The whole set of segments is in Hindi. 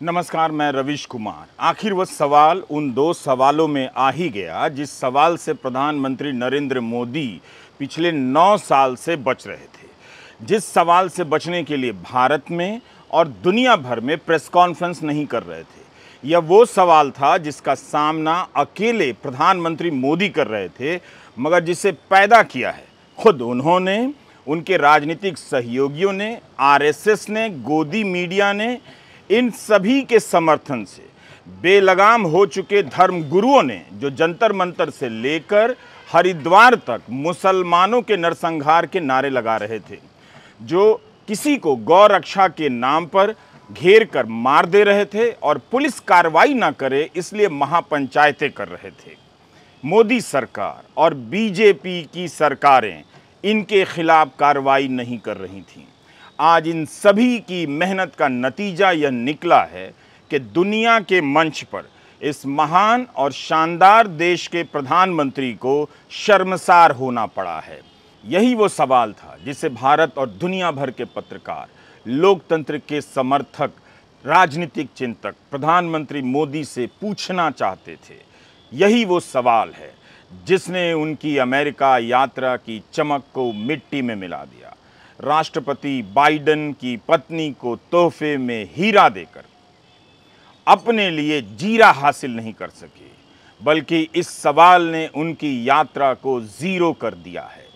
नमस्कार, मैं रविश कुमार। आखिर वह सवाल उन दो सवालों में आ ही गया जिस सवाल से प्रधानमंत्री नरेंद्र मोदी पिछले 9 साल से बच रहे थे, जिस सवाल से बचने के लिए भारत में और दुनिया भर में प्रेस कॉन्फ्रेंस नहीं कर रहे थे। यह वो सवाल था जिसका सामना अकेले प्रधानमंत्री मोदी कर रहे थे, मगर जिसे पैदा किया है खुद उन्होंने, उनके राजनीतिक सहयोगियों ने, आरएसएस ने, गोदी मीडिया ने, इन सभी के समर्थन से बेलगाम हो चुके धर्म गुरुओं ने, जो जंतर मंतर से लेकर हरिद्वार तक मुसलमानों के नरसंहार के नारे लगा रहे थे, जो किसी को गौ रक्षा के नाम पर घेर कर मार दे रहे थे और पुलिस कार्रवाई ना करे इसलिए महापंचायतें कर रहे थे। मोदी सरकार और बीजेपी की सरकारें इनके खिलाफ कार्रवाई नहीं कर रही थीं। आज इन सभी की मेहनत का नतीजा यह निकला है कि दुनिया के मंच पर इस महान और शानदार देश के प्रधानमंत्री को शर्मसार होना पड़ा है। यही वो सवाल था जिसे भारत और दुनिया भर के पत्रकार, लोकतंत्र के समर्थक, राजनीतिक चिंतक प्रधानमंत्री मोदी से पूछना चाहते थे। यही वो सवाल है जिसने उनकी अमेरिका यात्रा की चमक को मिट्टी में मिला दिया। राष्ट्रपति बाइडेन की पत्नी को तोहफे में हीरा देकर अपने लिए जीरा हासिल नहीं कर सके, बल्कि इस सवाल ने उनकी यात्रा को जीरो कर दिया है।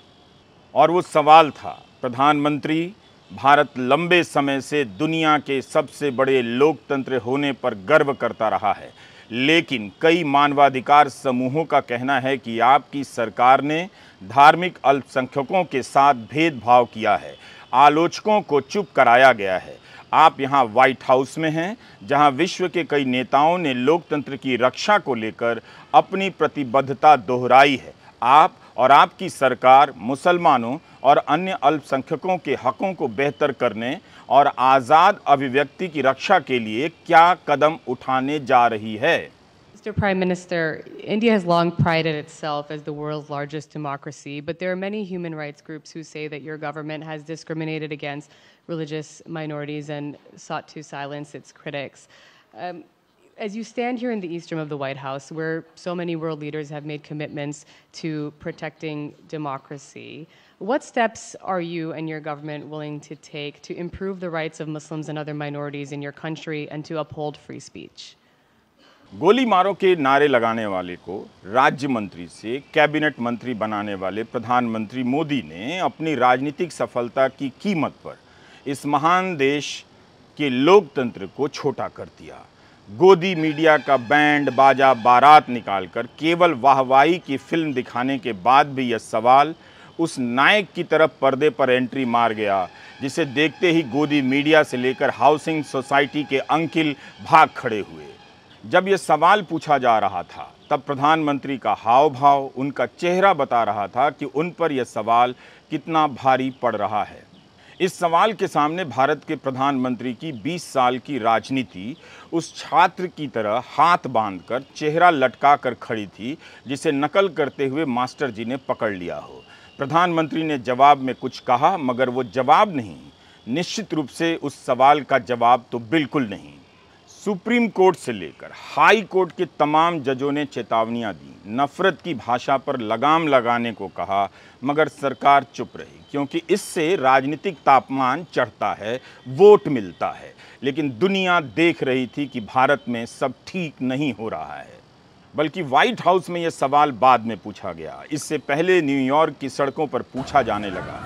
और वो सवाल था, प्रधानमंत्री, भारत लंबे समय से दुनिया के सबसे बड़े लोकतंत्र होने पर गर्व करता रहा है, लेकिन कई मानवाधिकार समूहों का कहना है कि आपकी सरकार ने धार्मिक अल्पसंख्यकों के साथ भेदभाव किया है, आलोचकों को चुप कराया गया है। आप यहाँ व्हाइट हाउस में हैं, जहाँ विश्व के कई नेताओं ने लोकतंत्र की रक्षा को लेकर अपनी प्रतिबद्धता दोहराई है। आप और आपकी सरकार मुसलमानों और अन्य अल्पसंख्यकों के हकों को बेहतर करने और आज़ाद अभिव्यक्ति की रक्षा के लिए क्या कदम उठाने जा रही है? Mr. Prime Minister, India has long prided itself as the world's largest democracy, but there are many human rights groups who say that your government has discriminated against religious minorities and sought to silence its critics. As you stand here in the east room of the White House, where so many world leaders have made commitments to protecting democracy, what steps are you and your government willing to take to improve the rights of Muslims and other minorities in your country and to uphold free speech? गोली मारो के नारे लगाने वाले को राज्य मंत्री से कैबिनेट मंत्री बनाने वाले प्रधानमंत्री मोदी ने अपनी राजनीतिक सफलता की कीमत पर इस महान देश के लोकतंत्र को छोटा कर दिया। गोदी मीडिया का बैंड बाजा बारात निकालकर केवल वाहवाही की फिल्म दिखाने के बाद भी यह सवाल उस नायक की तरफ पर्दे पर एंट्री मार गया, जिसे देखते ही गोदी मीडिया से लेकर हाउसिंग सोसाइटी के अंकिल भाग खड़े हुए। जब यह सवाल पूछा जा रहा था तब प्रधानमंत्री का हाव भाव, उनका चेहरा बता रहा था कि उन पर यह सवाल कितना भारी पड़ रहा है। इस सवाल के सामने भारत के प्रधानमंत्री की 20 साल की राजनीति उस छात्र की तरह हाथ बांधकर चेहरा लटका कर खड़ी थी जिसे नकल करते हुए मास्टर जी ने पकड़ लिया हो। प्रधानमंत्री ने जवाब में कुछ कहा, मगर वो जवाब नहीं, निश्चित रूप से उस सवाल का जवाब तो बिल्कुल नहीं। सुप्रीम कोर्ट से लेकर हाई कोर्ट के तमाम जजों ने चेतावनियां दी, नफरत की भाषा पर लगाम लगाने को कहा, मगर सरकार चुप रही, क्योंकि इससे राजनीतिक तापमान चढ़ता है, वोट मिलता है। लेकिन दुनिया देख रही थी कि भारत में सब ठीक नहीं हो रहा है। बल्कि व्हाइट हाउस में यह सवाल बाद में पूछा गया, इससे पहले न्यूयॉर्क की सड़कों पर पूछा जाने लगा।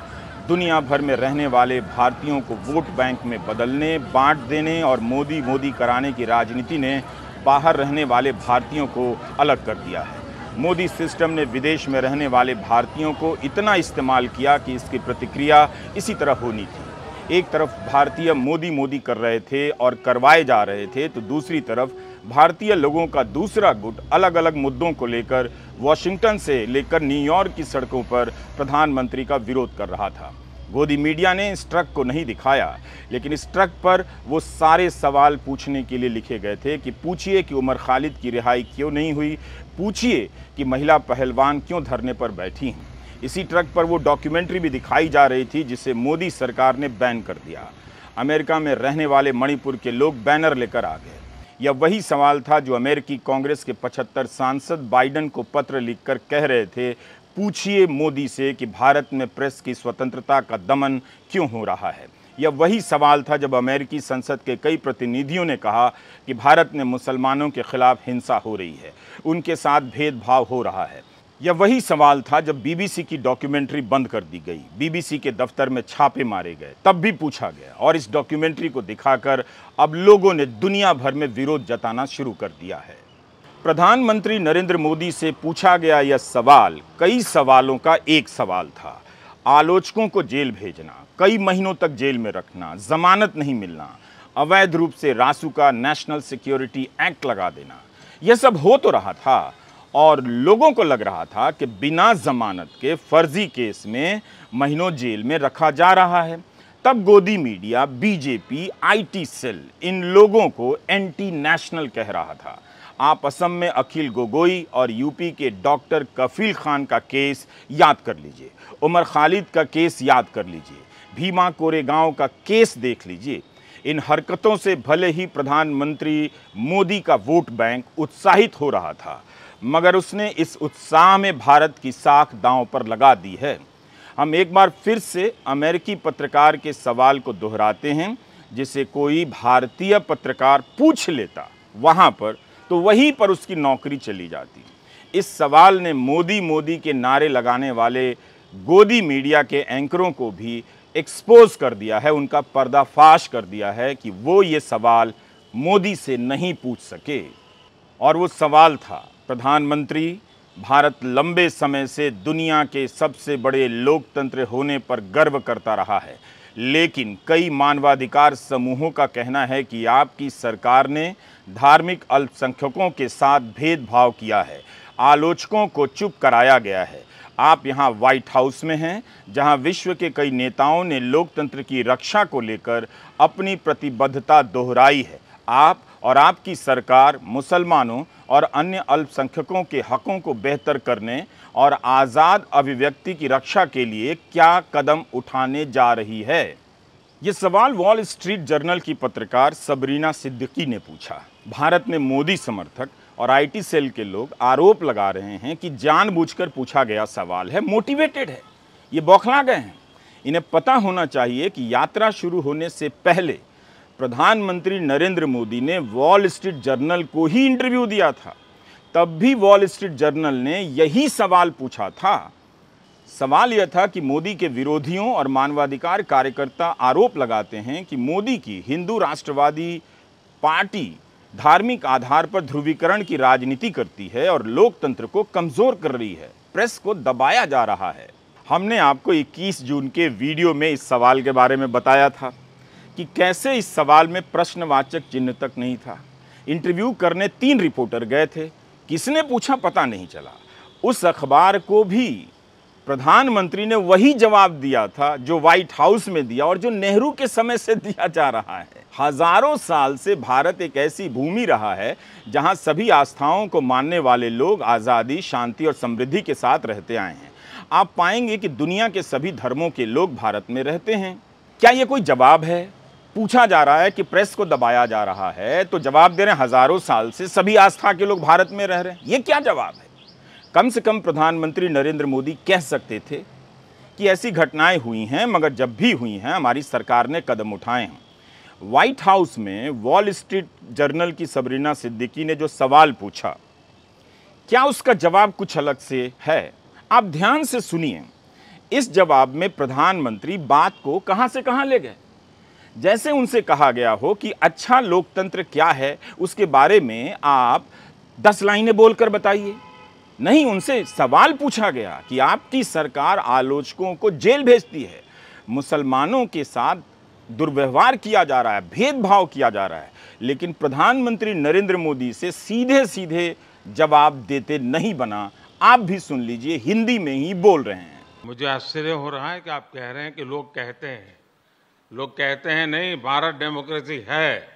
दुनिया भर में रहने वाले भारतीयों को वोट बैंक में बदलने, बांट देने और मोदी मोदी कराने की राजनीति ने बाहर रहने वाले भारतीयों को अलग कर दिया है। मोदी सिस्टम ने विदेश में रहने वाले भारतीयों को इतना इस्तेमाल किया कि इसकी प्रतिक्रिया इसी तरह होनी थी। एक तरफ भारतीय मोदी मोदी कर रहे थे और करवाए जा रहे थे, तो दूसरी तरफ भारतीय लोगों का दूसरा गुट अलग अलग मुद्दों को लेकर वॉशिंगटन से लेकर न्यूयॉर्क की सड़कों पर प्रधानमंत्री का विरोध कर रहा था। गोदी मीडिया ने इस ट्रक को नहीं दिखाया, लेकिन इस ट्रक पर वो सारे सवाल पूछने के लिए लिखे गए थे कि पूछिए कि उमर खालिद की रिहाई क्यों नहीं हुई, पूछिए कि महिला पहलवान क्यों धरने पर बैठी हैं। इसी ट्रक पर वो डॉक्यूमेंट्री भी दिखाई जा रही थी जिसे मोदी सरकार ने बैन कर दिया। अमेरिका में रहने वाले मणिपुर के लोग बैनर लेकर आ गए। यह वही सवाल था जो अमेरिकी कांग्रेस के 75 सांसद बाइडेन को पत्र लिखकर कह रहे थे, पूछिए मोदी से कि भारत में प्रेस की स्वतंत्रता का दमन क्यों हो रहा है। यह वही सवाल था जब अमेरिकी संसद के कई प्रतिनिधियों ने कहा कि भारत में मुसलमानों के खिलाफ हिंसा हो रही है, उनके साथ भेदभाव हो रहा है। यह वही सवाल था जब बीबीसी की डॉक्यूमेंट्री बंद कर दी गई, बीबीसी के दफ्तर में छापे मारे गए, तब भी पूछा गया और इस डॉक्यूमेंट्री को दिखाकर अब लोगों ने दुनिया भर में विरोध जताना शुरू कर दिया है। प्रधानमंत्री नरेंद्र मोदी से पूछा गया यह सवाल कई सवालों का एक सवाल था। आलोचकों को जेल भेजना, कई महीनों तक जेल में रखना, जमानत नहीं मिलना, अवैध रूप से रासुका नेशनल सिक्योरिटी एक्ट लगा देना, यह सब हो तो रहा था और लोगों को लग रहा था कि बिना जमानत के फर्जी केस में महीनों जेल में रखा जा रहा है। तब गोदी मीडिया, बीजेपी, आईटी सेल इन लोगों को एंटी नेशनल कह रहा था। आप असम में अखिल गोगोई और यूपी के डॉक्टर कफील खान का केस याद कर लीजिए, उमर खालिद का केस याद कर लीजिए, भीमा कोरेगांव का केस देख लीजिए। इन हरकतों से भले ही प्रधानमंत्री मोदी का वोट बैंक उत्साहित हो रहा था, मगर उसने इस उत्साह में भारत की साख दांव पर लगा दी है। हम एक बार फिर से अमेरिकी पत्रकार के सवाल को दोहराते हैं, जिसे कोई भारतीय पत्रकार पूछ लेता वहां पर तो वहीं पर उसकी नौकरी चली जाती। इस सवाल ने मोदी मोदी के नारे लगाने वाले गोदी मीडिया के एंकरों को भी एक्सपोज कर दिया है, उनका पर्दाफाश कर दिया है कि वो ये सवाल मोदी से नहीं पूछ सके। और वो सवाल था, प्रधानमंत्री, भारत लंबे समय से दुनिया के सबसे बड़े लोकतंत्र होने पर गर्व करता रहा है, लेकिन कई मानवाधिकार समूहों का कहना है कि आपकी सरकार ने धार्मिक अल्पसंख्यकों के साथ भेदभाव किया है, आलोचकों को चुप कराया गया है। आप यहाँ व्हाइट हाउस में हैं, जहाँ विश्व के कई नेताओं ने लोकतंत्र की रक्षा को लेकर अपनी प्रतिबद्धता दोहराई है। आप और आपकी सरकार मुसलमानों और अन्य अल्पसंख्यकों के हकों को बेहतर करने और आज़ाद अभिव्यक्ति की रक्षा के लिए क्या कदम उठाने जा रही है? ये सवाल वॉल स्ट्रीट जर्नल की पत्रकार सबरीना सिद्दीकी ने पूछा। भारत में मोदी समर्थक और आईटी सेल के लोग आरोप लगा रहे हैं कि जानबूझकर पूछा गया सवाल है, मोटिवेटेड है, ये बौखला गए हैं। इन्हें पता होना चाहिए कि यात्रा शुरू होने से पहले प्रधानमंत्री नरेंद्र मोदी ने वॉल स्ट्रीट जर्नल को ही इंटरव्यू दिया था। तब भी वॉल स्ट्रीट जर्नल ने यही सवाल पूछा था। सवाल यह था कि मोदी के विरोधियों और मानवाधिकार कार्यकर्ता आरोप लगाते हैं कि मोदी की हिंदू राष्ट्रवादी पार्टी धार्मिक आधार पर ध्रुवीकरण की राजनीति करती है और लोकतंत्र को कमजोर कर रही है, प्रेस को दबाया जा रहा है। हमने आपको 21 जून के वीडियो में इस सवाल के बारे में बताया था कि कैसे इस सवाल में प्रश्नवाचक चिन्ह तक नहीं था। इंटरव्यू करने 3 रिपोर्टर गए थे, किसने पूछा पता नहीं चला। उस अखबार को भी प्रधानमंत्री ने वही जवाब दिया था जो व्हाइट हाउस में दिया और जो नेहरू के समय से दिया जा रहा है। हजारों साल से भारत एक ऐसी भूमि रहा है जहां सभी आस्थाओं को मानने वाले लोग आज़ादी, शांति और समृद्धि के साथ रहते आए हैं। आप पाएंगे कि दुनिया के सभी धर्मों के लोग भारत में रहते हैं। क्या ये कोई जवाब है? पूछा जा रहा है कि प्रेस को दबाया जा रहा है, तो जवाब दे रहे हैं हजारों साल से सभी आस्था के लोग भारत में रह रहे हैं। ये क्या जवाब है? कम से कम प्रधानमंत्री नरेंद्र मोदी कह सकते थे कि ऐसी घटनाएं हुई हैं, मगर जब भी हुई हैं हमारी सरकार ने कदम उठाए हैं। व्हाइट हाउस में वॉल स्ट्रीट जर्नल की सबरीना सिद्दीकी ने जो सवाल पूछा, क्या उसका जवाब कुछ अलग से है? आप ध्यान से सुनिए। इस जवाब में प्रधानमंत्री बात को कहां से कहां ले गए। जैसे उनसे कहा गया हो कि अच्छा लोकतंत्र क्या है उसके बारे में आप 10 लाइनें बोलकर बताइए। नहीं, उनसे सवाल पूछा गया कि आपकी सरकार आलोचकों को जेल भेजती है, मुसलमानों के साथ दुर्व्यवहार किया जा रहा है, भेदभाव किया जा रहा है, लेकिन प्रधानमंत्री नरेंद्र मोदी से सीधे सीधे जवाब देते नहीं बना। आप भी सुन लीजिए, हिंदी में ही बोल रहे हैं। मुझे आश्चर्य हो रहा है कि आप कह रहे हैं कि लोग कहते हैं नहीं, भारत डेमोक्रेसी है।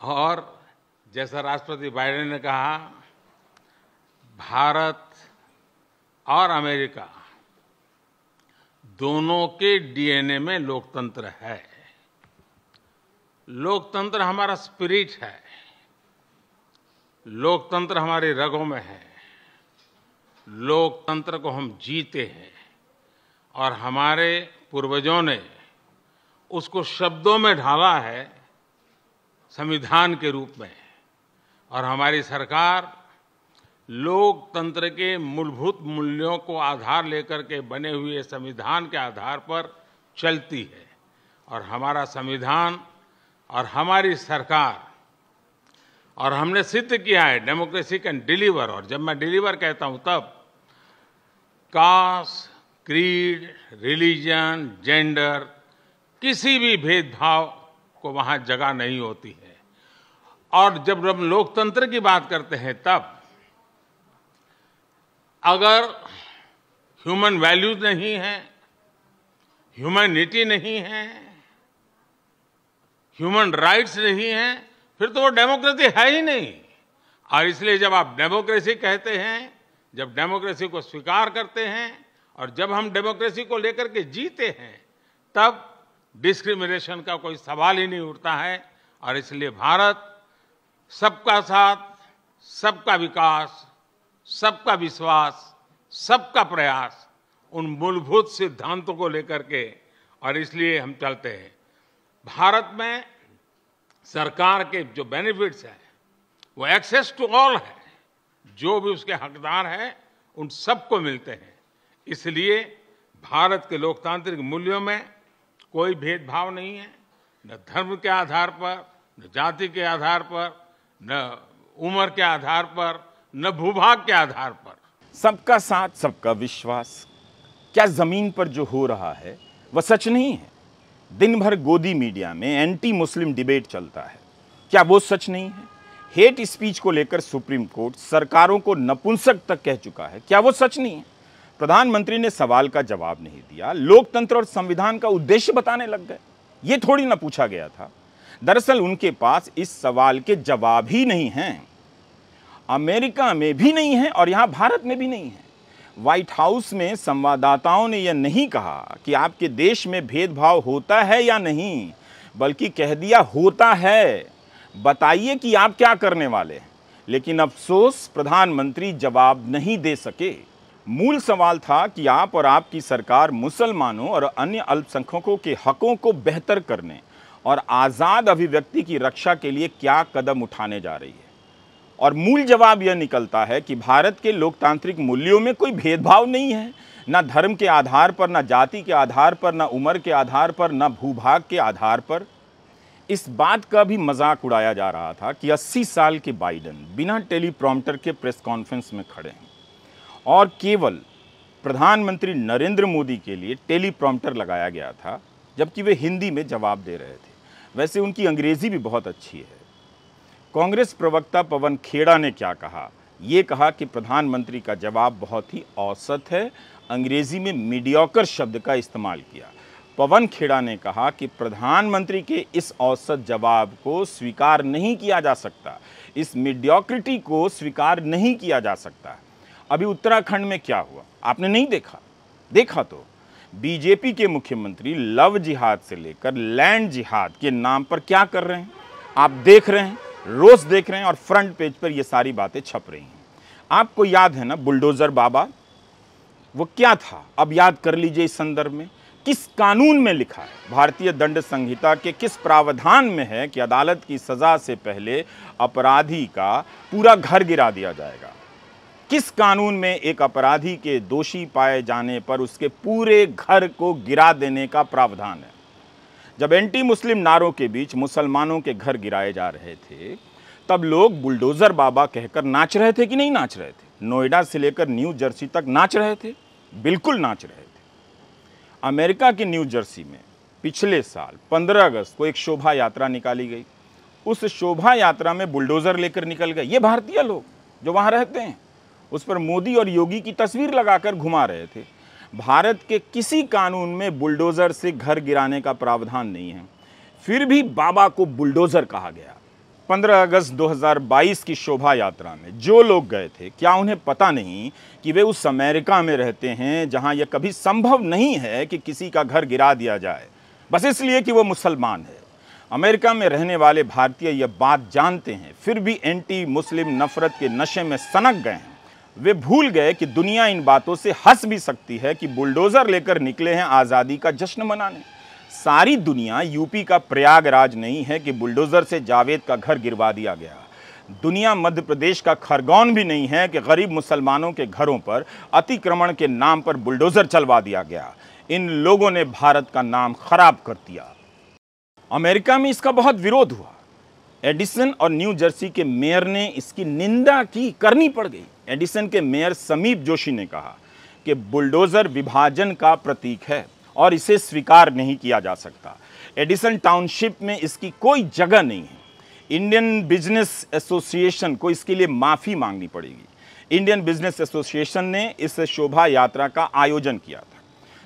और जैसा राष्ट्रपति बाइडेन ने कहा, भारत और अमेरिका दोनों के डीएनए में लोकतंत्र है। लोकतंत्र हमारा स्पिरिट है, लोकतंत्र हमारी रगों में है, लोकतंत्र को हम जीते हैं और हमारे पूर्वजों ने उसको शब्दों में ढाला है संविधान के रूप में। और हमारी सरकार लोकतंत्र के मूलभूत मूल्यों को आधार लेकर के बने हुए संविधान के आधार पर चलती है। और हमारा संविधान और हमारी सरकार, और हमने सिद्ध किया है डेमोक्रेसी कैन डिलीवर। और जब मैं डिलीवर कहता हूं तब कास्ट, क्रीड, रिलीजन, जेंडर, किसी भी भेदभाव को वहां जगह नहीं होती है। और जब हम लोकतंत्र की बात करते हैं तब अगर ह्यूमन वैल्यूज नहीं है, ह्यूमैनिटी नहीं है, ह्यूमन राइट्स नहीं है, फिर तो वो डेमोक्रेसी है ही नहीं। और इसलिए जब आप डेमोक्रेसी कहते हैं, जब डेमोक्रेसी को स्वीकार करते हैं और जब हम डेमोक्रेसी को लेकर के जीते हैं, तब डिस्क्रिमिनेशन का कोई सवाल ही नहीं उठता है। और इसलिए भारत सबका साथ, सबका विकास, सबका विश्वास, सबका प्रयास, उन मूलभूत सिद्धांतों को लेकर के, और इसलिए हम चलते हैं। भारत में सरकार के जो बेनिफिट्स हैं वो एक्सेस टू ऑल है, जो भी उसके हकदार हैं उन सबको मिलते हैं। इसलिए भारत के लोकतांत्रिक मूल्यों में कोई भेदभाव नहीं है, न धर्म के आधार पर, न जाति के आधार पर, न उम्र के आधार पर, न भूभाग के आधार पर। सबका साथ, सबका विश्वास, क्या जमीन पर जो हो रहा है वह सच नहीं है? दिन भर गोदी मीडिया में एंटी मुस्लिम डिबेट चलता है, क्या वो सच नहीं है? हेट स्पीच को लेकर सुप्रीम कोर्ट सरकारों को नपुंसक तक कह चुका है, क्या वो सच नहीं है? प्रधानमंत्री ने सवाल का जवाब नहीं दिया, लोकतंत्र और संविधान का उद्देश्य बताने लग गए। ये थोड़ी ना पूछा गया था। दरअसल उनके पास इस सवाल के जवाब ही नहीं हैं। अमेरिका में भी नहीं है और यहां भारत में भी नहीं है। व्हाइट हाउस में संवाददाताओं ने यह नहीं कहा कि आपके देश में भेदभाव होता है या नहीं, बल्कि कह दिया होता है, बताइए कि आप क्या करने वाले हैं। लेकिन अफसोस, प्रधानमंत्री जवाब नहीं दे सके। मूल सवाल था कि आप और आपकी सरकार मुसलमानों और अन्य अल्पसंख्यकों के हकों को बेहतर करने और आज़ाद अभिव्यक्ति की रक्षा के लिए क्या कदम उठाने जा रही है। और मूल जवाब यह निकलता है कि भारत के लोकतांत्रिक मूल्यों में कोई भेदभाव नहीं है, ना धर्म के आधार पर, ना जाति के आधार पर, ना उम्र के आधार पर, ना भूभाग के आधार पर। इस बात का भी मजाक उड़ाया जा रहा था कि 80 साल के बाइडेन बिना टेलीप्रॉम्प्टर के प्रेस कॉन्फ्रेंस में खड़े हैं और केवल प्रधानमंत्री नरेंद्र मोदी के लिए टेलीप्रॉम्प्टर लगाया गया था, जबकि वे हिंदी में जवाब दे रहे थे। वैसे उनकी अंग्रेजी भी बहुत अच्छी है। कांग्रेस प्रवक्ता पवन खेड़ा ने क्या कहा? ये कहा कि प्रधानमंत्री का जवाब बहुत ही औसत है, अंग्रेजी में मीडियोकर शब्द का इस्तेमाल किया। पवन खेड़ा ने कहा कि प्रधानमंत्री के इस औसत जवाब को स्वीकार नहीं किया जा सकता, इस मीडियोक्रिटी को स्वीकार नहीं किया जा सकता। अभी उत्तराखंड में क्या हुआ आपने नहीं देखा? देखा तो बीजेपी के मुख्यमंत्री लव जिहाद से लेकर लैंड जिहाद के नाम पर क्या कर रहे हैं आप देख रहे हैं, रोज देख रहे हैं और फ्रंट पेज पर ये सारी बातें छप रही हैं। आपको याद है ना बुलडोजर बाबा, वो क्या था? अब याद कर लीजिए इस संदर्भ में किस कानून में लिखा है, भारतीय दंड संहिता के किस प्रावधान में है कि अदालत की सजा से पहले अपराधी का पूरा घर गिरा दिया जाएगा। किस कानून में एक अपराधी के दोषी पाए जाने पर उसके पूरे घर को गिरा देने का प्रावधान है। जब एंटी मुस्लिम नारों के बीच मुसलमानों के घर गिराए जा रहे थे, तब लोग बुलडोजर बाबा कहकर नाच रहे थे कि नहीं नाच रहे थे? नोएडा से लेकर न्यू जर्सी तक नाच रहे थे, बिल्कुल नाच रहे थे। अमेरिका के न्यू जर्सी में पिछले साल 15 अगस्त को एक शोभा यात्रा निकाली गई। उस शोभा यात्रा में बुलडोजर लेकर निकल गए ये भारतीय लोग जो वहां रहते हैं। उस पर मोदी और योगी की तस्वीर लगाकर घुमा रहे थे। भारत के किसी कानून में बुलडोजर से घर गिराने का प्रावधान नहीं है, फिर भी बाबा को बुलडोजर कहा गया। 15 अगस्त 2022 की शोभा यात्रा में जो लोग गए थे, क्या उन्हें पता नहीं कि वे उस अमेरिका में रहते हैं जहां यह कभी संभव नहीं है कि किसी का घर गिरा दिया जाए, बस इसलिए कि वो मुसलमान है। अमेरिका में रहने वाले भारतीय यह बात जानते हैं, फिर भी एंटी मुस्लिम नफरत के नशे में सनक गए हैं। वे भूल गए कि दुनिया इन बातों से हंस भी सकती है कि बुलडोजर लेकर निकले हैं आज़ादी का जश्न मनाने। सारी दुनिया यूपी का प्रयागराज नहीं है कि बुलडोजर से जावेद का घर गिरवा दिया गया। दुनिया मध्य प्रदेश का खरगोन भी नहीं है कि गरीब मुसलमानों के घरों पर अतिक्रमण के नाम पर बुलडोजर चलवा दिया गया। इन लोगों ने भारत का नाम खराब कर दिया। अमेरिका में इसका बहुत विरोध हुआ। एडिसन और न्यू जर्सी के मेयर ने इसकी निंदा की, करनी पड़ गई। एडिसन के मेयर समीप जोशी ने कहा कि बुलडोजर विभाजन का प्रतीक है और इसे स्वीकार नहीं किया जा सकता। एडिसन टाउनशिप में इसकी कोई जगह नहीं है। इंडियन बिजनेस एसोसिएशन को इसके लिए माफ़ी मांगनी पड़ेगी। इंडियन बिजनेस एसोसिएशन ने इस शोभा यात्रा का आयोजन किया था।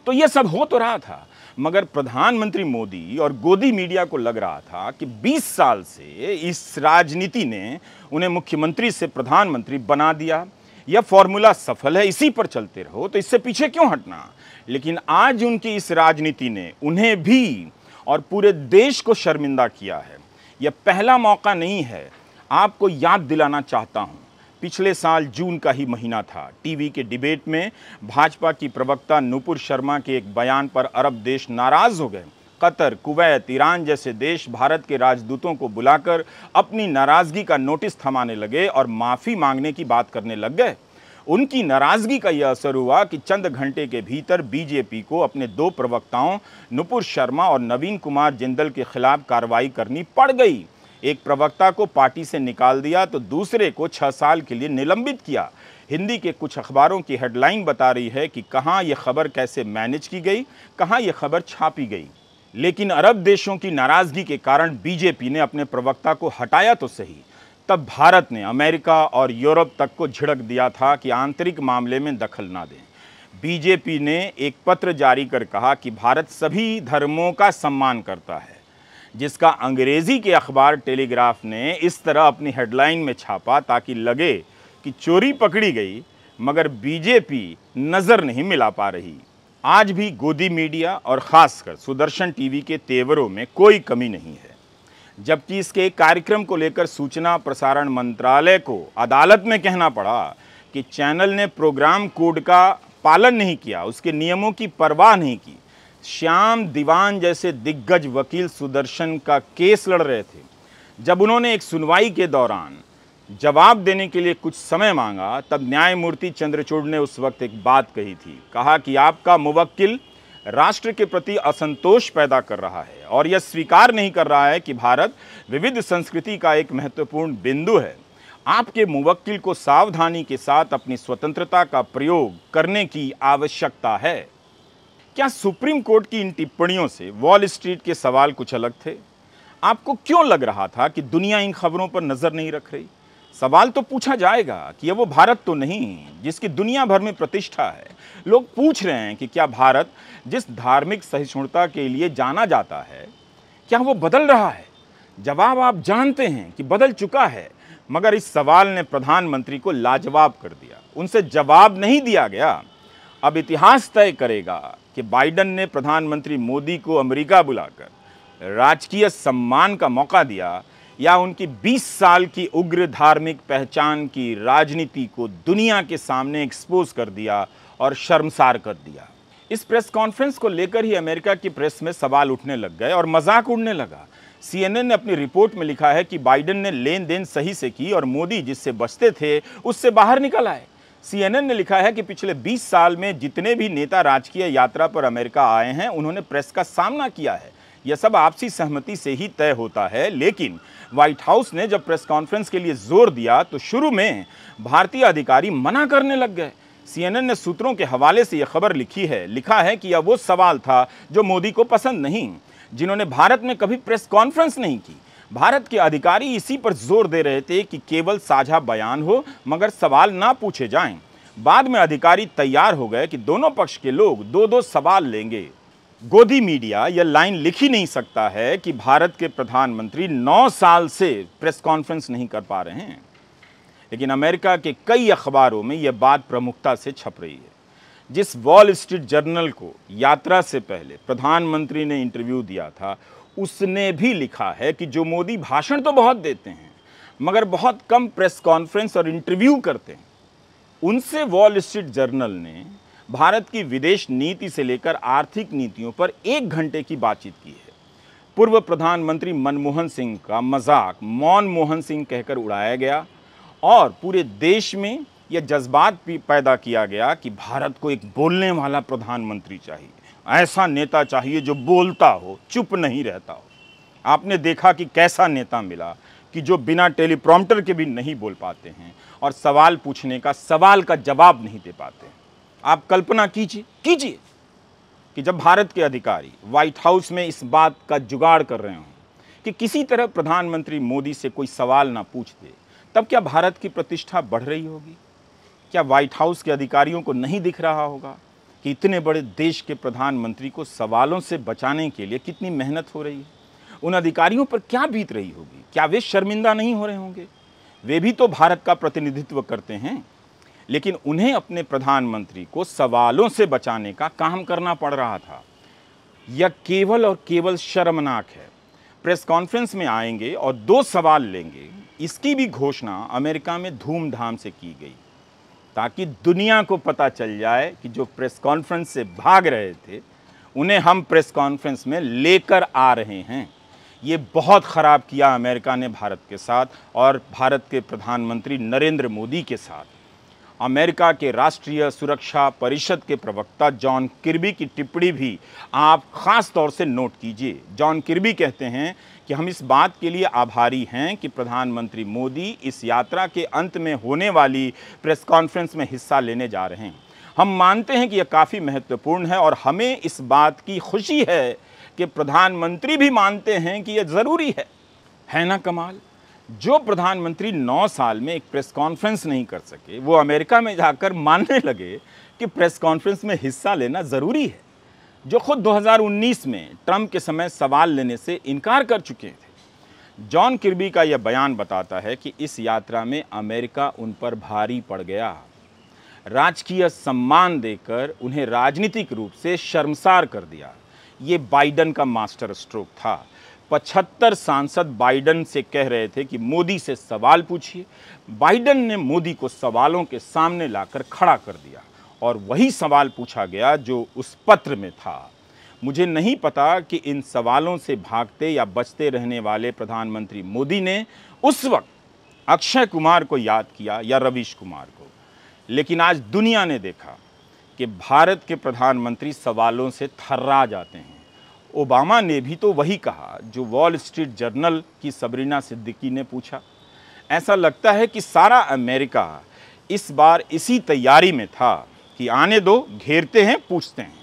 तो यह सब हो तो रहा था, मगर प्रधानमंत्री मोदी और गोदी मीडिया को लग रहा था कि 20 साल से इस राजनीति ने उन्हें मुख्यमंत्री से प्रधानमंत्री बना दिया। यह फॉर्मूला सफल है, इसी पर चलते रहो, तो इससे पीछे क्यों हटना। लेकिन आज उनकी इस राजनीति ने उन्हें भी और पूरे देश को शर्मिंदा किया है। यह पहला मौका नहीं है। आपको याद दिलाना चाहता हूं, पिछले साल जून का ही महीना था। टीवी के डिबेट में भाजपा की प्रवक्ता नुपुर शर्मा के एक बयान पर अरब देश नाराज हो गए। कतर, कुवैत, ईरान जैसे देश भारत के राजदूतों को बुलाकर अपनी नाराजगी का नोटिस थमाने लगे और माफ़ी मांगने की बात करने लग गए। उनकी नाराजगी का यह असर हुआ कि चंद घंटे के भीतर बीजेपी को अपने 2 प्रवक्ताओं नुपुर शर्मा और नवीन कुमार जिंदल के खिलाफ कार्रवाई करनी पड़ गई। एक प्रवक्ता को पार्टी से निकाल दिया तो दूसरे को 6 साल के लिए निलंबित किया। हिंदी के कुछ अखबारों की हेडलाइन बता रही है कि कहां यह खबर कैसे मैनेज की गई, कहां यह खबर छापी गई। लेकिन अरब देशों की नाराजगी के कारण बीजेपी ने अपने प्रवक्ता को हटाया तो सही, तब भारत ने अमेरिका और यूरोप तक को झिड़क दिया था कि आंतरिक मामले में दखल ना दें। बीजेपी ने एक पत्र जारी कर कहा कि भारत सभी धर्मों का सम्मान करता है, जिसका अंग्रेजी के अखबार टेलीग्राफ ने इस तरह अपनी हेडलाइन में छापा ताकि लगे कि चोरी पकड़ी गई, मगर बीजेपी नज़र नहीं मिला पा रही। आज भी गोदी मीडिया और ख़ासकर सुदर्शन टीवी के तेवरों में कोई कमी नहीं है। जबकि इसके कार्यक्रम को लेकर सूचना प्रसारण मंत्रालय को अदालत में कहना पड़ा कि चैनल ने प्रोग्राम कोड का पालन नहीं किया, उसके नियमों की परवाह नहीं की। श्याम दीवान जैसे दिग्गज वकील सुदर्शन का केस लड़ रहे थे। जब उन्होंने एक सुनवाई के दौरान जवाब देने के लिए कुछ समय मांगा, तब न्यायमूर्ति चंद्रचूड़ ने उस वक्त एक बात कही थी। कहा कि आपका मुवक्किल राष्ट्र के प्रति असंतोष पैदा कर रहा है और यह स्वीकार नहीं कर रहा है कि भारत विविध संस्कृति का एक महत्वपूर्ण बिंदु है। आपके मुवक्किल को सावधानी के साथ अपनी स्वतंत्रता का प्रयोग करने की आवश्यकता है। क्या सुप्रीम कोर्ट की इन टिप्पणियों से वॉल स्ट्रीट के सवाल कुछ अलग थे? आपको क्यों लग रहा था कि दुनिया इन खबरों पर नजर नहीं रख रही? सवाल तो पूछा जाएगा कि यह वो भारत तो नहीं जिसकी दुनिया भर में प्रतिष्ठा है। लोग पूछ रहे हैं कि क्या भारत जिस धार्मिक सहिष्णुता के लिए जाना जाता है, क्या वो बदल रहा है? जवाब आप जानते हैं कि बदल चुका है, मगर इस सवाल ने प्रधानमंत्री को लाजवाब कर दिया। उनसे जवाब नहीं दिया गया। अब इतिहास तय करेगा कि बाइडेन ने प्रधानमंत्री मोदी को अमेरिका बुलाकर राजकीय सम्मान का मौका दिया या उनकी 20 साल की उग्र धार्मिक पहचान की राजनीति को दुनिया के सामने एक्सपोज कर दिया और शर्मसार कर दिया। इस प्रेस कॉन्फ्रेंस को लेकर ही अमेरिका की प्रेस में सवाल उठने लग गए और मजाक उड़ने लगा। CNN ने अपनी रिपोर्ट में लिखा है कि बाइडेन ने लेन देन सही से की और मोदी जिससे बचते थे उससे बाहर निकल आए। CNN ने लिखा है कि पिछले 20 साल में जितने भी नेता राजकीय यात्रा पर अमेरिका आए हैं, उन्होंने प्रेस का सामना किया है। यह सब आपसी सहमति से ही तय होता है। लेकिन व्हाइट हाउस ने जब प्रेस कॉन्फ्रेंस के लिए जोर दिया तो शुरू में भारतीय अधिकारी मना करने लग गए। CNN ने सूत्रों के हवाले से यह खबर लिखा है कि यह वो सवाल था जो मोदी को पसंद नहीं, जिन्होंने भारत में कभी प्रेस कॉन्फ्रेंस नहीं की। भारत के अधिकारी इसी पर जोर दे रहे थे कि केवल साझा बयान हो मगर सवाल ना पूछे जाएं। बाद में अधिकारी तैयार हो गए कि दोनों पक्ष के लोग 2-2 सवाल लेंगे। गोदी मीडिया यह लाइन लिख ही नहीं सकता है कि भारत के प्रधानमंत्री 9 साल से प्रेस कॉन्फ्रेंस नहीं कर पा रहे हैं। लेकिन अमेरिका के कई अखबारों में यह बात प्रमुखता से छप रही है। जिस वॉल स्ट्रीट जर्नल को यात्रा से पहले प्रधानमंत्री ने इंटरव्यू दिया था, उसने भी लिखा है कि जो मोदी भाषण तो बहुत देते हैं मगर बहुत कम प्रेस कॉन्फ्रेंस और इंटरव्यू करते हैं। उनसे वॉल स्ट्रीट जर्नल ने भारत की विदेश नीति से लेकर आर्थिक नीतियों पर 1 घंटे की बातचीत की है। पूर्व प्रधानमंत्री मनमोहन सिंह का मजाक मौन मोहन सिंह कहकर उड़ाया गया और पूरे देश में यह जज्बात भी पैदा किया गया कि भारत को एक बोलने वाला प्रधानमंत्री चाहिए, ऐसा नेता चाहिए जो बोलता हो, चुप नहीं रहता हो। आपने देखा कि कैसा नेता मिला कि जो बिना टेलीप्रॉम्प्टर के भी नहीं बोल पाते हैं और सवाल पूछने का सवाल का जवाब नहीं दे पाते हैं। आप कल्पना कीजिए कि जब भारत के अधिकारी व्हाइट हाउस में इस बात का जुगाड़ कर रहे हों कि किसी तरह प्रधानमंत्री मोदी से कोई सवाल ना पूछ दे, तब क्या भारत की प्रतिष्ठा बढ़ रही होगी? क्या व्हाइट हाउस के अधिकारियों को नहीं दिख रहा होगा कि इतने बड़े देश के प्रधानमंत्री को सवालों से बचाने के लिए कितनी मेहनत हो रही है? उन अधिकारियों पर क्या बीत रही होगी? क्या वे शर्मिंदा नहीं हो रहे होंगे? वे भी तो भारत का प्रतिनिधित्व करते हैं, लेकिन उन्हें अपने प्रधानमंत्री को सवालों से बचाने का काम करना पड़ रहा था। यह केवल और केवल शर्मनाक है। प्रेस कॉन्फ्रेंस में आएंगे और 2 सवाल लेंगे, इसकी भी घोषणा अमेरिका में धूमधाम से की गई ताकि दुनिया को पता चल जाए कि जो प्रेस कॉन्फ्रेंस से भाग रहे थे उन्हें हम प्रेस कॉन्फ्रेंस में लेकर आ रहे हैं। ये बहुत ख़राब किया अमेरिका ने भारत के साथ और भारत के प्रधानमंत्री नरेंद्र मोदी के साथ। अमेरिका के राष्ट्रीय सुरक्षा परिषद के प्रवक्ता जॉन किर्बी की टिप्पणी भी आप ख़ास तौर से नोट कीजिए। जॉन किर्बी कहते हैं कि हम इस बात के लिए आभारी हैं कि प्रधानमंत्री मोदी इस यात्रा के अंत में होने वाली प्रेस कॉन्फ्रेंस में हिस्सा लेने जा रहे हैं। हम मानते हैं कि यह काफ़ी महत्वपूर्ण है और हमें इस बात की खुशी है कि प्रधानमंत्री भी मानते हैं कि यह ज़रूरी है ना कमाल? जो प्रधानमंत्री 9 साल में एक प्रेस कॉन्फ्रेंस नहीं कर सके, वो अमेरिका में जाकर मानने लगे कि प्रेस कॉन्फ्रेंस में हिस्सा लेना ज़रूरी है। जो खुद 2019 में ट्रंप के समय सवाल लेने से इनकार कर चुके थे। जॉन किर्बी का यह बयान बताता है कि इस यात्रा में अमेरिका उन पर भारी पड़ गया। राजकीय सम्मान देकर उन्हें राजनीतिक रूप से शर्मसार कर दिया। ये बाइडन का मास्टर स्ट्रोक था। 75 सांसद बाइडन से कह रहे थे कि मोदी से सवाल पूछिए। बाइडन ने मोदी को सवालों के सामने लाकर खड़ा कर दिया और वही सवाल पूछा गया जो उस पत्र में था। मुझे नहीं पता कि इन सवालों से भागते या बचते रहने वाले प्रधानमंत्री मोदी ने उस वक्त अक्षय कुमार को याद किया या रवीश कुमार को, लेकिन आज दुनिया ने देखा कि भारत के प्रधानमंत्री सवालों से थर्रा जाते हैं। ओबामा ने भी तो वही कहा जो वॉल स्ट्रीट जर्नल की सबरीना सिद्दीकी ने पूछा। ऐसा लगता है कि सारा अमेरिका इस बार इसी तैयारी में था कि आने दो, घेरते हैं, पूछते हैं।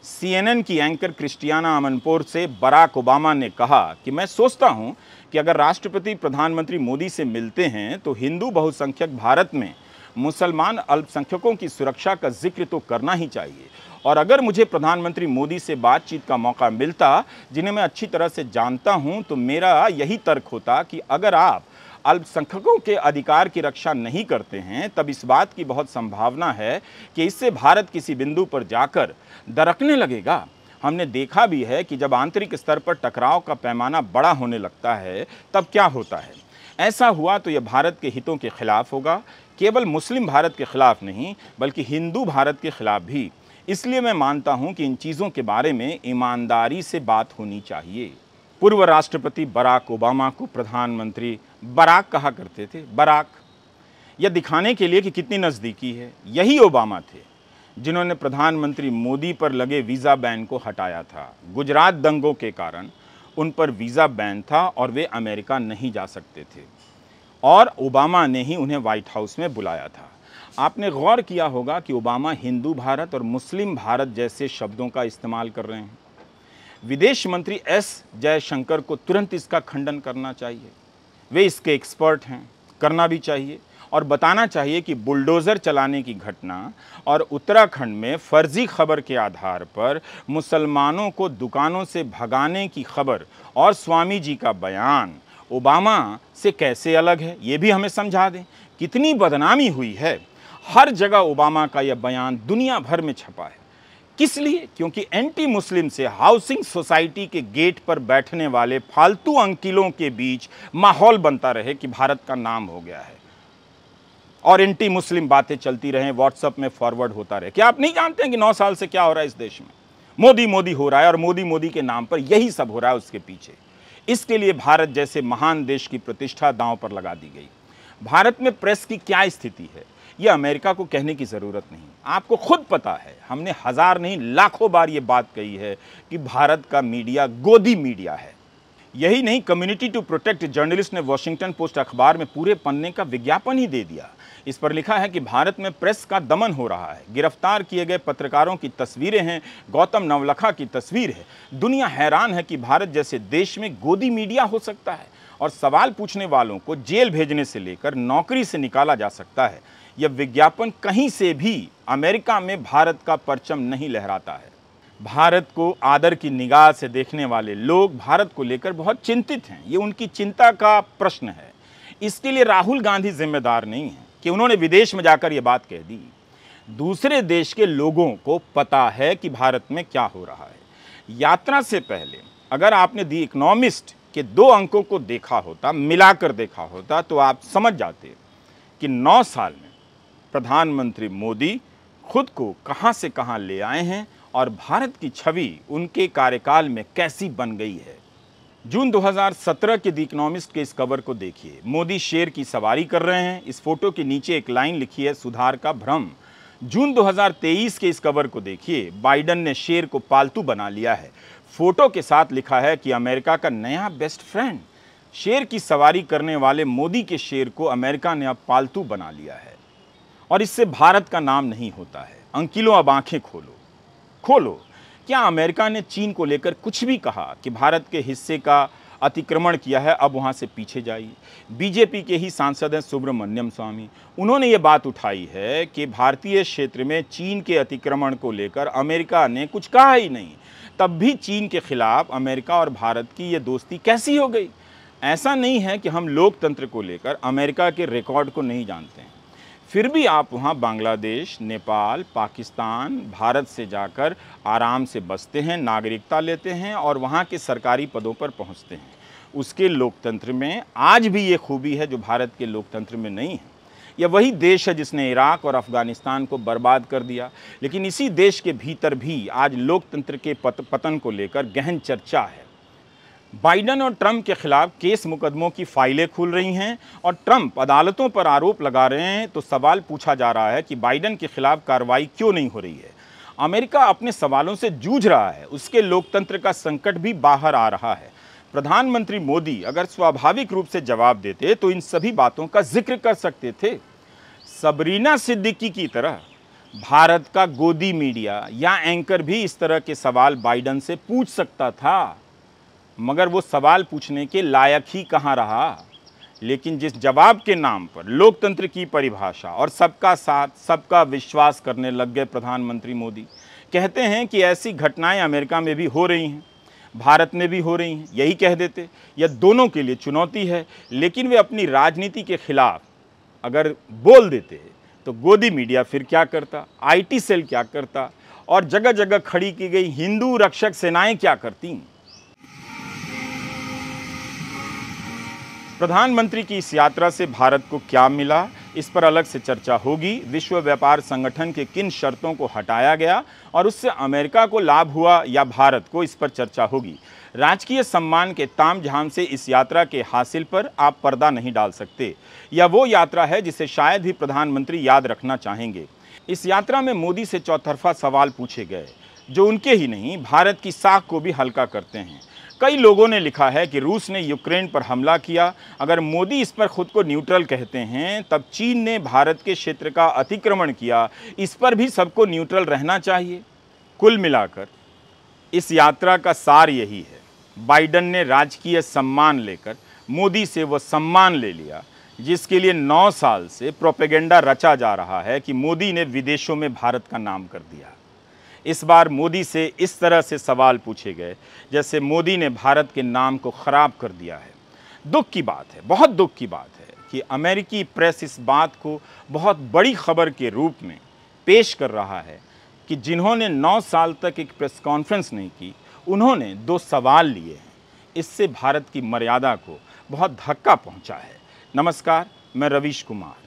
CNN की एंकर क्रिस्टियाना अमनपोर से बराक ओबामा ने कहा कि मैं सोचता हूं कि अगर राष्ट्रपति प्रधानमंत्री मोदी से मिलते हैं तो हिंदू बहुसंख्यक भारत में मुसलमान अल्पसंख्यकों की सुरक्षा का जिक्र तो करना ही चाहिए, और अगर मुझे प्रधानमंत्री मोदी से बातचीत का मौका मिलता जिन्हें मैं अच्छी तरह से जानता हूं, तो मेरा यही तर्क होता कि अगर आप अल्पसंख्यकों के अधिकार की रक्षा नहीं करते हैं तब इस बात की बहुत संभावना है कि इससे भारत किसी बिंदु पर जाकर दरकने लगेगा। हमने देखा भी है कि जब आंतरिक स्तर पर टकराव का पैमाना बड़ा होने लगता है तब क्या होता है। ऐसा हुआ तो यह भारत के हितों के खिलाफ होगा, केवल मुस्लिम भारत के खिलाफ नहीं बल्कि हिंदू भारत के खिलाफ भी। इसलिए मैं मानता हूं कि इन चीज़ों के बारे में ईमानदारी से बात होनी चाहिए। पूर्व राष्ट्रपति बराक ओबामा को प्रधानमंत्री बराक कहा करते थे, बराक, यह दिखाने के लिए कि कितनी नज़दीकी है। यही ओबामा थे जिन्होंने प्रधानमंत्री मोदी पर लगे वीज़ा बैन को हटाया था। गुजरात दंगों के कारण उन पर वीज़ा बैन था और वे अमेरिका नहीं जा सकते थे, और ओबामा ने ही उन्हें व्हाइट हाउस में बुलाया था। आपने गौर किया होगा कि ओबामा हिंदू भारत और मुस्लिम भारत जैसे शब्दों का इस्तेमाल कर रहे हैं। विदेश मंत्री एस जयशंकर को तुरंत इसका खंडन करना चाहिए। वे इसके एक्सपर्ट हैं, करना भी चाहिए, और बताना चाहिए कि बुलडोज़र चलाने की घटना और उत्तराखंड में फर्जी खबर के आधार पर मुसलमानों को दुकानों से भगाने की खबर और स्वामी जी का बयान ओबामा से कैसे अलग है, ये भी हमें समझा दें। कितनी बदनामी हुई है, हर जगह ओबामा का यह बयान दुनिया भर में छपा है। किस लिए? क्योंकि एंटी मुस्लिम से हाउसिंग सोसाइटी के गेट पर बैठने वाले फालतू अंकिलों के बीच माहौल बनता रहे कि भारत का नाम हो गया है और एंटी मुस्लिम बातें चलती रहें, व्हाट्सएप में फॉरवर्ड होता रहे। क्या आप नहीं जानते हैं कि 9 साल से क्या हो रहा है इस देश में? मोदी मोदी हो रहा है और मोदी मोदी के नाम पर यही सब हो रहा है उसके पीछे। इसके लिए भारत जैसे महान देश की प्रतिष्ठा दांव पर लगा दी गई। भारत में प्रेस की क्या स्थिति है, यह अमेरिका को कहने की ज़रूरत नहीं, आपको खुद पता है। हमने हज़ार नहीं लाखों बार ये बात कही है कि भारत का मीडिया गोदी मीडिया है। यही नहीं, कम्युनिटी टू प्रोटेक्ट जर्नलिस्ट ने वॉशिंगटन पोस्ट अखबार में पूरे पन्ने का विज्ञापन ही दे दिया। इस पर लिखा है कि भारत में प्रेस का दमन हो रहा है। गिरफ्तार किए गए पत्रकारों की तस्वीरें हैं, गौतम नवलखा की तस्वीर है। दुनिया हैरान है कि भारत जैसे देश में गोदी मीडिया हो सकता है और सवाल पूछने वालों को जेल भेजने से लेकर नौकरी से निकाला जा सकता है। यह विज्ञापन कहीं से भी अमेरिका में भारत का परचम नहीं लहराता है। भारत को आदर की निगाह से देखने वाले लोग भारत को लेकर बहुत चिंतित हैं। ये उनकी चिंता का प्रश्न है। इसके लिए राहुल गांधी जिम्मेदार नहीं है कि उन्होंने विदेश में जाकर ये बात कह दी। दूसरे देश के लोगों को पता है कि भारत में क्या हो रहा है। यात्रा से पहले अगर आपने दी इकोनॉमिस्ट के 2 अंकों को देखा होता, मिलाकर देखा होता, तो आप समझ जाते कि 9 साल में प्रधानमंत्री मोदी खुद को कहां से कहां ले आए हैं और भारत की छवि उनके कार्यकाल में कैसी बन गई है। जून 2017 के द इकोनॉमिस्ट के इस कवर को देखिए। मोदी शेर की सवारी कर रहे हैं। इस फोटो के नीचे एक लाइन लिखी है, सुधार का भ्रम। जून 2023 के इस कवर को देखिए। बाइडन ने शेर को पालतू बना लिया है। फोटो के साथ लिखा है कि अमेरिका का नया बेस्ट फ्रेंड। शेर की सवारी करने वाले मोदी के शेर को अमेरिका ने अब पालतू बना लिया है और इससे भारत का नाम नहीं होता है। अंकिलों, अब आंखें खोलो। क्या अमेरिका ने चीन को लेकर कुछ भी कहा कि भारत के हिस्से का अतिक्रमण किया है, अब वहां से पीछे जाइए। बीजेपी के ही सांसद हैं सुब्रमण्यम स्वामी, उन्होंने ये बात उठाई है कि भारतीय क्षेत्र में चीन के अतिक्रमण को लेकर अमेरिका ने कुछ कहा ही नहीं, तब भी चीन के खिलाफ अमेरिका और भारत की ये दोस्ती कैसी हो गई। ऐसा नहीं है कि हम लोकतंत्र को लेकर अमेरिका के रिकॉर्ड को नहीं जानते हैं, फिर भी आप वहाँ बांग्लादेश, नेपाल, पाकिस्तान, भारत से जाकर आराम से बसते हैं, नागरिकता लेते हैं और वहाँ के सरकारी पदों पर पहुँचते हैं। उसके लोकतंत्र में आज भी ये खूबी है जो भारत के लोकतंत्र में नहीं है। यह वही देश है जिसने इराक और अफ़गानिस्तान को बर्बाद कर दिया, लेकिन इसी देश के भीतर भी आज लोकतंत्र के पतन को लेकर गहन चर्चा है। बाइडन और ट्रंप के खिलाफ केस मुकदमों की फाइलें खुल रही हैं और ट्रंप अदालतों पर आरोप लगा रहे हैं, तो सवाल पूछा जा रहा है कि बाइडन के खिलाफ कार्रवाई क्यों नहीं हो रही है। अमेरिका अपने सवालों से जूझ रहा है, उसके लोकतंत्र का संकट भी बाहर आ रहा है। प्रधानमंत्री मोदी अगर स्वाभाविक रूप से जवाब देते तो इन सभी बातों का जिक्र कर सकते थे। सबरीना सिद्दीकी की तरह भारत का गोदी मीडिया या एंकर भी इस तरह के सवाल बाइडन से पूछ सकता था, मगर वो सवाल पूछने के लायक ही कहाँ रहा। लेकिन जिस जवाब के नाम पर लोकतंत्र की परिभाषा और सबका साथ, सबका विश्वास करने लग गए प्रधानमंत्री मोदी। कहते हैं कि ऐसी घटनाएं अमेरिका में भी हो रही हैं, भारत में भी हो रही हैं, यही कह देते। यह दोनों के लिए चुनौती है, लेकिन वे अपनी राजनीति के खिलाफ अगर बोल देते तो गोदी मीडिया फिर क्या करता, IT सेल क्या करता और जगह जगह खड़ी की गई हिंदू रक्षक सेनाएं क्या करती। प्रधानमंत्री की इस यात्रा से भारत को क्या मिला, इस पर अलग से चर्चा होगी। विश्व व्यापार संगठन के किन शर्तों को हटाया गया और उससे अमेरिका को लाभ हुआ या भारत को, इस पर चर्चा होगी। राजकीय सम्मान के तामझाम से इस यात्रा के हासिल पर आप पर्दा नहीं डाल सकते। यह वो यात्रा है जिसे शायद ही प्रधानमंत्री याद रखना चाहेंगे। इस यात्रा में मोदी से चौतरफा सवाल पूछे गए जो उनके ही नहीं, भारत की साख को भी हल्का करते हैं। कई लोगों ने लिखा है कि रूस ने यूक्रेन पर हमला किया, अगर मोदी इस पर खुद को न्यूट्रल कहते हैं, तब चीन ने भारत के क्षेत्र का अतिक्रमण किया, इस पर भी सबको न्यूट्रल रहना चाहिए। कुल मिलाकर इस यात्रा का सार यही है, बाइडन ने राजकीय सम्मान लेकर मोदी से वो सम्मान ले लिया जिसके लिए 9 साल से प्रोपेगेंडा रचा जा रहा है कि मोदी ने विदेशों में भारत का नाम कर दिया। इस बार मोदी से इस तरह से सवाल पूछे गए जैसे मोदी ने भारत के नाम को खराब कर दिया है। दुख की बात है, बहुत दुख की बात है कि अमेरिकी प्रेस इस बात को बहुत बड़ी खबर के रूप में पेश कर रहा है कि जिन्होंने 9 साल तक एक प्रेस कॉन्फ्रेंस नहीं की, उन्होंने 2 सवाल लिए हैं। इससे भारत की मर्यादा को बहुत धक्का पहुंचा है। नमस्कार, मैं रवीश कुमार।